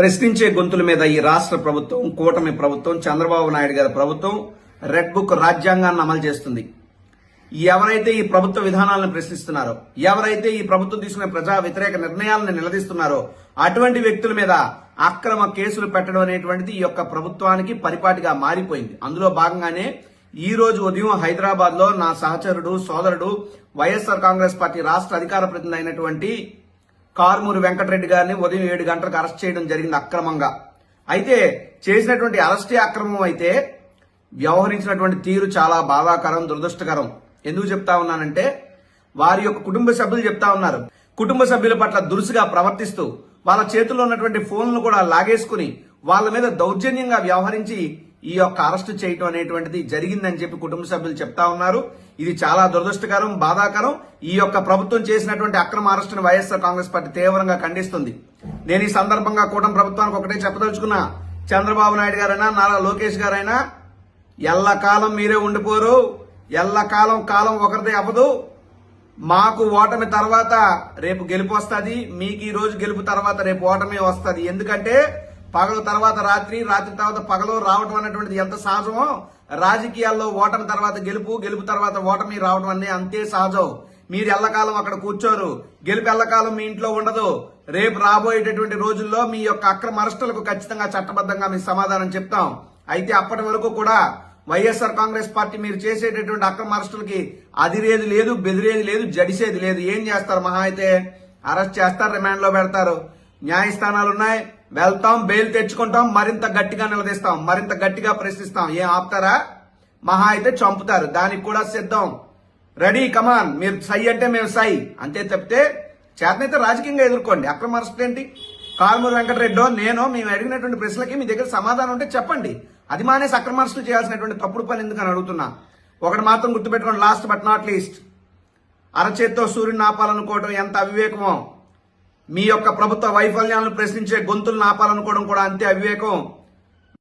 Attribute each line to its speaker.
Speaker 1: ప్రశ్నించే గొంతుల మీద ఈ రాష్ట్ర ప్రభుత్వం, కూటమి ప్రభుత్వం, చంద్రబాబు నాయుడు గారి ప్రభుత్వం రెడ్ బుక్ రాజ్యాంగాన్ని అమలు చేస్తుంది. ఎవరైతే ఈ ప్రభుత్వ విధానాలను ప్రశ్నిస్తున్నారో, ఎవరైతే ఈ ప్రభుత్వం తీసుకునే ప్రజా వ్యతిరేక నిర్ణయాలను నిలదీస్తున్నారో అటువంటి వ్యక్తుల మీద అక్రమ కేసులు పెట్టడం అనేటువంటిది ఈ యొక్క ప్రభుత్వానికి పరిపాటిగా మారిపోయింది. అందులో భాగంగానే ఈ రోజు ఉదయం హైదరాబాద్ లో నా సహచరుడు, సోదరుడు, వైఎస్ఆర్ కాంగ్రెస్ పార్టీ రాష్ట్ర అధికార ప్రతినిధి అయినటువంటి కారుమూరి వెంకటరెడ్డి గారిని ఉదయం 7 గంటలకు అరెస్ట్ చేయడం జరిగింది అక్రమంగా. అయితే చేసినటువంటి అరెస్టే అక్రమం అయితే వ్యవహరించినటువంటి తీరు చాలా బాధాకరం, దురదృష్టకరం. ఎందుకు చెప్తా ఉన్నానంటే వారి యొక్క కుటుంబ సభ్యులు చెప్తా ఉన్నారు. కుటుంబ సభ్యుల పట్ల దురుసుగా ప్రవర్తిస్తూ వాళ్ళ చేతుల్లో ఉన్నటువంటి ఫోన్లను కూడా లాగేసుకుని వాళ్ళ మీద దౌర్జన్యంగా వ్యవహరించి ఈ యొక్క అరెస్టు చేయటం అనేటువంటిది జరిగిందని చెప్పి కుటుంబ సభ్యులు చెప్తా ఉన్నారు. ఇది చాలా దురదృష్టకరం, బాధాకరం. ఈ యొక్క ప్రభుత్వం చేసినటువంటి అక్రమ అరెస్టును వైఎస్ఆర్ కాంగ్రెస్ పార్టీ తీవ్రంగా ఖండిస్తుంది. నేను ఈ సందర్భంగా కూటమి ప్రభుత్వానికి ఒకటే చెప్పదలుచుకున్నా, చంద్రబాబు నాయుడు గారైనా, నారా లోకేష్ గారైనా ఎల్లకాలం మీరే ఉండిపోరు, ఎల్లకాలం కాలం ఒకరిదే అవ్వదు. మాకు ఓటమి తర్వాత రేపు గెలుపు వస్తుంది, మీకు ఈ రోజు గెలుపు తర్వాత రేపు ఓటమి వస్తుంది. ఎందుకంటే పగలు తర్వాత రాత్రి, రాత్రి తర్వాత పగలు రావడం అనేటువంటిది ఎంత సహజమో, రాజకీయాల్లో ఓటమి తర్వాత గెలుపు, గెలుపు తర్వాత ఓటమి రావడం అనేది అంతే సహజం. మీరు ఎల్లకాలం అక్కడ కూర్చోరు, గెలుపు ఎల్లకాలం మీ ఇంట్లో ఉండదు. రేపు రాబోయేటటువంటి రోజుల్లో మీ యొక్క అక్రమ అరెస్టులకు ఖచ్చితంగా చట్టబద్ధంగా మీ సమాధానం చెప్తాం. అయితే అప్పటి వరకు కూడా వైఎస్ఆర్ కాంగ్రెస్ పార్టీ మీరు చేసేటటువంటి అక్రమ అరెస్టులకి అదిరేది లేదు, బెదిరేది లేదు, జడిసేది లేదు. ఏం చేస్తారు? మహా అయితే అరెస్ట్ చేస్తారు, రిమాండ్ లో పెడతారు. న్యాయస్థానాలు ఉన్నాయి, వెళ్తాం, బెయిల్ తెచ్చుకుంటాం, మరింత గట్టిగా నిలదీస్తాం, మరింత గట్టిగా ప్రశ్నిస్తాం. ఏం ఆపుతారా? మహా అయితే చంపుతారు. దానికి కూడా సిద్ధం, రెడీ, కమాన్. మీరు సై అంటే మేము సై, అంతే. తప్పితే చేతనైతే రాజకీయంగా ఎదుర్కోండి. అక్రమ అరెస్ట్ ఏంటి? కారుమూరి వెంకటరెడ్డో నేను మేము అడిగినటువంటి ప్రశ్నలకి మీ దగ్గర సమాధానం ఉంటే చెప్పండి. అది మానేసి అక్రమ అరెస్టులు చేయాల్సినటువంటి తప్పుడు పని ఎందుకని అడుగుతున్నా. ఒకటి మాత్రం గుర్తుపెట్టుకోండి, లాస్ట్ బట్ నాట్ లీస్ట్, అరచేత్తో సూర్యుని ఆపాలనుకోవడం ఎంత అవివేకమో, మీ యొక్క ప్రభుత్వ వైఫల్యాలను ప్రశ్నించే గొంతులను ఆపాలనుకోవడం కూడా అంతే అవివేకం.